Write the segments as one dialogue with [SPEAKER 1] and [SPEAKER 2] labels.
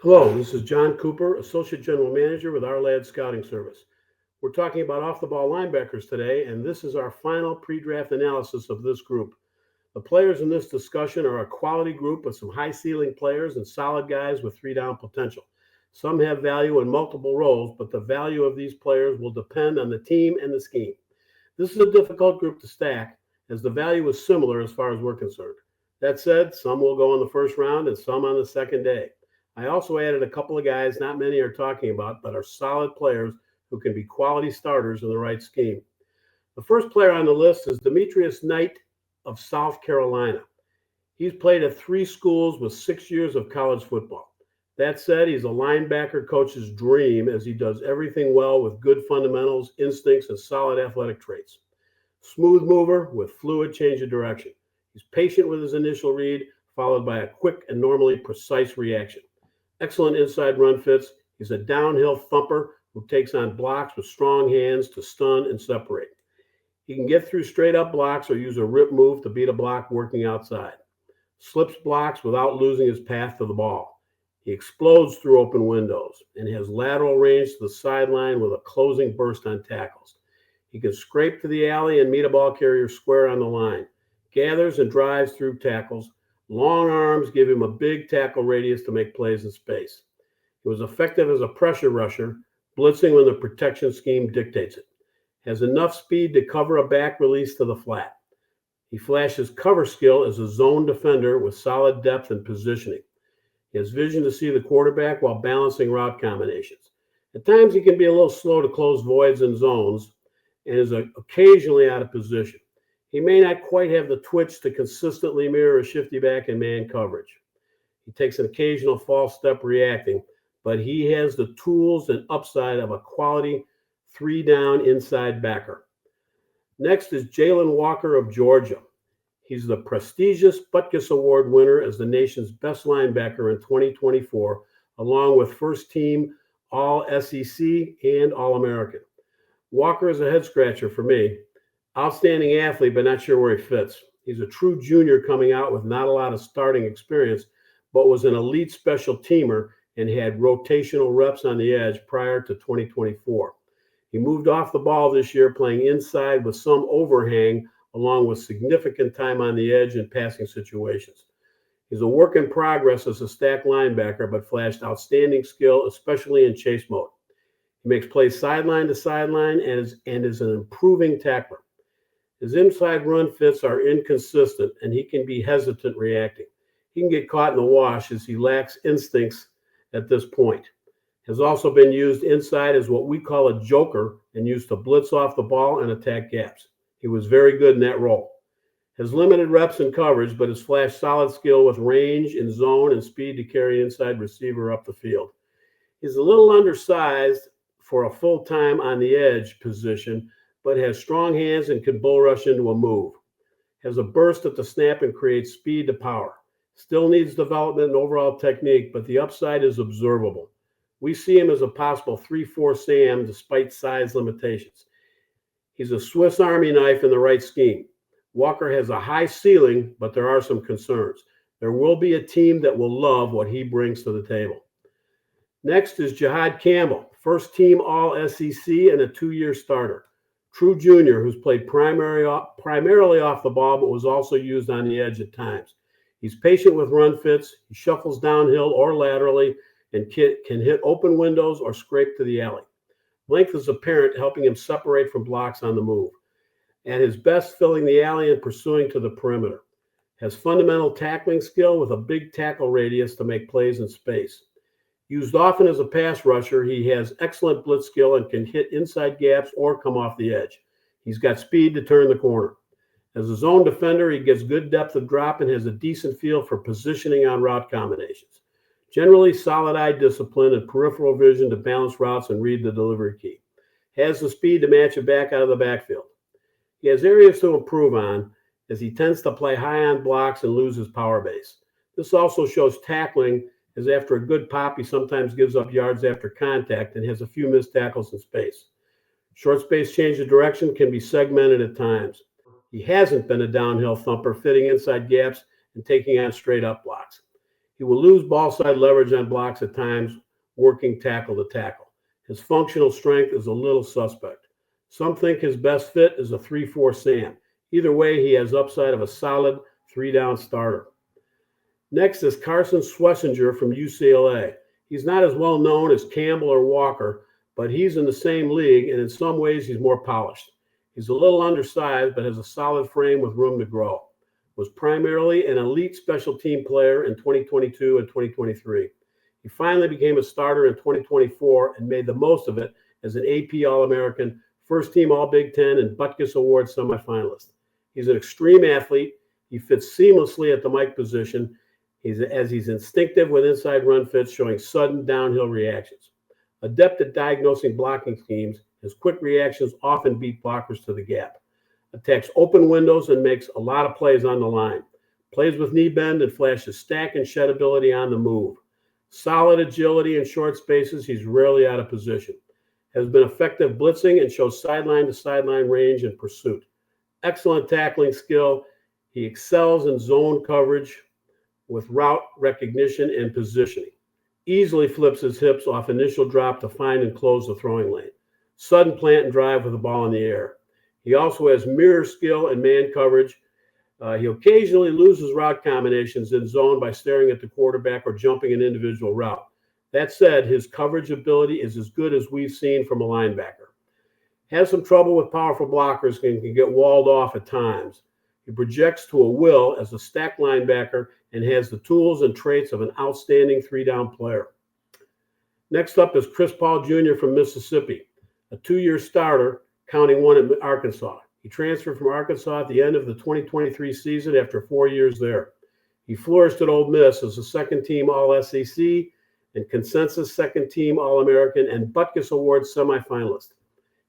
[SPEAKER 1] Hello, this is John Cooper, Associate General Manager with Ourlads Scouting Service. We're talking about off-the-ball linebackers today, and this is our final pre-draft analysis of this group. The players in this discussion are a quality group of some high-ceiling players and solid guys with three-down potential. Some have value in multiple roles, but the value of these players will depend on the team and the scheme. This is a difficult group to stack, as the value is similar as far as we're concerned. That said, some will go in the first round and some on the second day. I also added a couple of guys not many are talking about, but are solid players who can be quality starters in the right scheme. The first player on the list is Demetrius Knight of South Carolina. He's played at 3 schools with 6 years of college football. That said, he's a linebacker coach's dream as he does everything well with good fundamentals, instincts, and solid athletic traits. Smooth mover with fluid change of direction. He's patient with his initial read, followed by a quick and normally precise reaction. Excellent inside run fits. He's a downhill thumper who takes on blocks with strong hands to stun and separate. He can get through straight up blocks or use a rip move to beat a block working outside. Slips blocks without losing his path to the ball. He explodes through open windows and has lateral range to the sideline with a closing burst on tackles. He can scrape to the alley and meet a ball carrier square on the line. Gathers and drives through tackles. Long arms give him a big tackle radius to make plays in space. He was effective as a pressure rusher, blitzing when the protection scheme dictates it. Has enough speed to cover a back release to the flat. He flashes cover skill as a zone defender with solid depth and positioning. He has vision to see the quarterback while balancing route combinations. At times he can be a little slow to close voids and zones and is occasionally out of position. He may not quite have the twitch to consistently mirror a shifty back and man coverage. He takes an occasional false step reacting, but he has the tools and upside of a quality 3-down inside backer. Next is Jalen Walker of Georgia. He's the prestigious Butkus Award winner as the nation's best linebacker in 2024, along with first-team All-SEC and All-American. Walker is a head-scratcher for me. Outstanding athlete, but not sure where he fits. He's a true junior coming out with not a lot of starting experience, but was an elite special teamer and had rotational reps on the edge prior to 2024. He moved off the ball this year, playing inside with some overhang, along with significant time on the edge in passing situations. He's a work in progress as a stack linebacker, but flashed outstanding skill, especially in chase mode. He makes plays sideline to sideline and is an improving tackler. His inside run fits are inconsistent, and he can be hesitant reacting. He can get caught in the wash as he lacks instincts at this point. Has also been used inside as what we call a joker and used to blitz off the ball and attack gaps. He was very good in that role. Has limited reps and coverage, but has flashed solid skill with range in zone and speed to carry inside receiver up the field. He's a little undersized for a full-time on the edge position, but has strong hands and can bull rush into a move. Has a burst at the snap and creates speed to power. Still needs development and overall technique, but the upside is observable. We see him as a possible 3-4 Sam despite size limitations. He's a Swiss Army knife in the right scheme. Walker has a high ceiling, but there are some concerns. There will be a team that will love what he brings to the table. Next is Jihad Campbell, first-team All-SEC and a 2-year starter. True junior who's played primarily off the ball, but was also used on the edge at times. He's patient with run fits. He shuffles downhill or laterally and can hit open windows or scrape to the alley. Length is apparent, helping him separate from blocks on the move. At his best, filling the alley and pursuing to the perimeter. Has fundamental tackling skill with a big tackle radius to make plays in space. Used often as a pass rusher, he has excellent blitz skill and can hit inside gaps or come off the edge. He's got speed to turn the corner. As a zone defender, he gets good depth of drop and has a decent feel for positioning on route combinations. Generally, solid eye discipline and peripheral vision to balance routes and read the delivery key. Has the speed to match a back out of the backfield. He has areas to improve on, as he tends to play high on blocks and lose his power base. This also shows tackling, as after a good pop, he sometimes gives up yards after contact and has a few missed tackles in space. Short space change of direction can be segmented at times. He hasn't been a downhill thumper, fitting inside gaps and taking on straight up blocks. He will lose ball side leverage on blocks at times, working tackle to tackle. His functional strength is a little suspect. Some think his best fit is a 3-4 Sam. Either way, he has upside of a solid 3-down starter. Next is Carson Schlesinger from UCLA. He's not as well known as Campbell or Walker, but he's in the same league, and in some ways he's more polished. He's a little undersized, but has a solid frame with room to grow. Was primarily an elite special team player in 2022 and 2023. He finally became a starter in 2024 and made the most of it as an AP All-American, first-team All-Big Ten, and Butkus Award semifinalist. He's an extreme athlete. He fits seamlessly at the Mike position, he's instinctive with inside run fits, showing sudden downhill reactions. Adept at diagnosing blocking schemes, his quick reactions often beat blockers to the gap. Attacks open windows and makes a lot of plays on the line. Plays with knee bend and flashes stack and shed ability on the move. Solid agility in short spaces, he's rarely out of position. Has been effective blitzing and shows sideline to sideline range and pursuit. Excellent tackling skill. He excels in zone coverage with route recognition and positioning. Easily flips his hips off initial drop to find and close the throwing lane. Sudden plant and drive with the ball in the air. He also has mirror skill and man coverage. He occasionally loses route combinations in zone by staring at the quarterback or jumping an individual route. That said, his coverage ability is as good as we've seen from a linebacker. Has some trouble with powerful blockers and can get walled off at times. He projects to a will as a stacked linebacker and has the tools and traits of an outstanding 3-down player. Next up is Chris Paul Jr. from Mississippi, a 2-year starter, counting one at Arkansas. He transferred from Arkansas at the end of the 2023 season after 4 years there. He flourished at Ole Miss as a second-team All-SEC and consensus second-team All-American and Butkus Award semifinalist.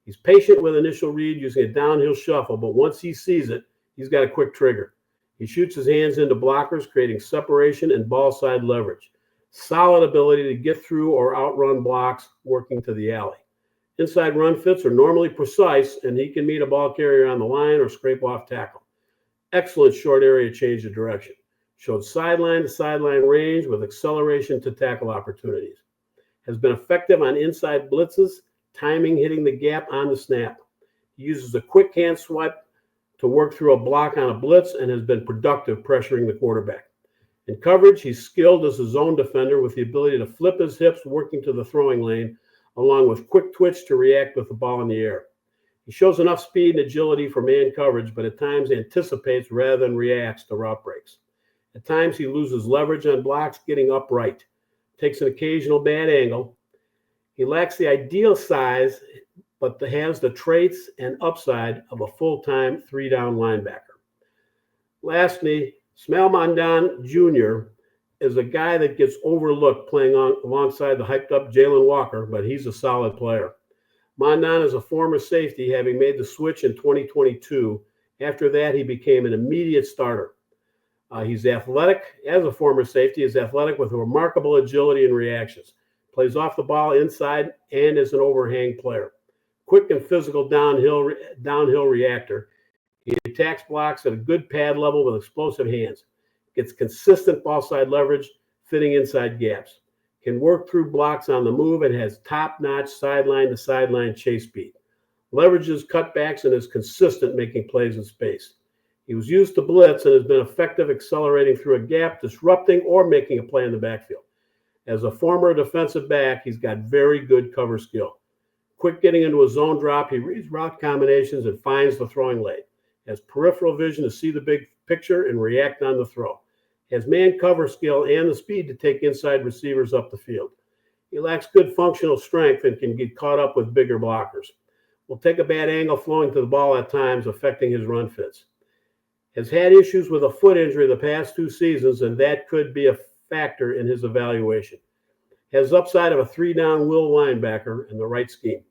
[SPEAKER 1] He's patient with initial read using a downhill shuffle, but once he sees it, he's got a quick trigger. He shoots his hands into blockers, creating separation and ball side leverage. Solid ability to get through or outrun blocks, working to the alley. Inside run fits are normally precise, and he can meet a ball carrier on the line or scrape off tackle. Excellent short area change of direction. Showed sideline to sideline range with acceleration to tackle opportunities. Has been effective on inside blitzes, timing hitting the gap on the snap. He uses a quick hand swipe to work through a block on a blitz and has been productive pressuring the quarterback. In coverage, he's skilled as a zone defender with the ability to flip his hips working to the throwing lane, along with quick twitch to react with the ball in the air. He shows enough speed and agility for man coverage, but at times anticipates rather than reacts to route breaks. At times he loses leverage on blocks getting upright, takes an occasional bad angle. He lacks the ideal size, but has the traits and upside of a full-time 3-down linebacker. Lastly, Smail Mandan Jr. is a guy that gets overlooked playing alongside the hyped-up Jalen Walker, but he's a solid player. Mandan is a former safety, having made the switch in 2022. After that, he became an immediate starter. He's athletic. As a former safety, he's athletic with remarkable agility and reactions. Plays off the ball inside and is an overhang player. Quick and physical downhill reactor. He attacks blocks at a good pad level with explosive hands. Gets consistent ball side leverage, fitting inside gaps. Can work through blocks on the move and has top-notch sideline to sideline chase speed. Leverages cutbacks and is consistent making plays in space. He was used to blitz and has been effective accelerating through a gap, disrupting or making a play in the backfield. As a former defensive back, he's got very good cover skill. Quick getting into a zone drop, he reads route combinations and finds the throwing lane. Has peripheral vision to see the big picture and react on the throw. Has man cover skill and the speed to take inside receivers up the field. He lacks good functional strength and can get caught up with bigger blockers. Will take a bad angle flowing to the ball at times, affecting his run fits. Has had issues with a foot injury the past 2 seasons, and that could be a factor in his evaluation. Has upside of a 3-down will linebacker in the right scheme.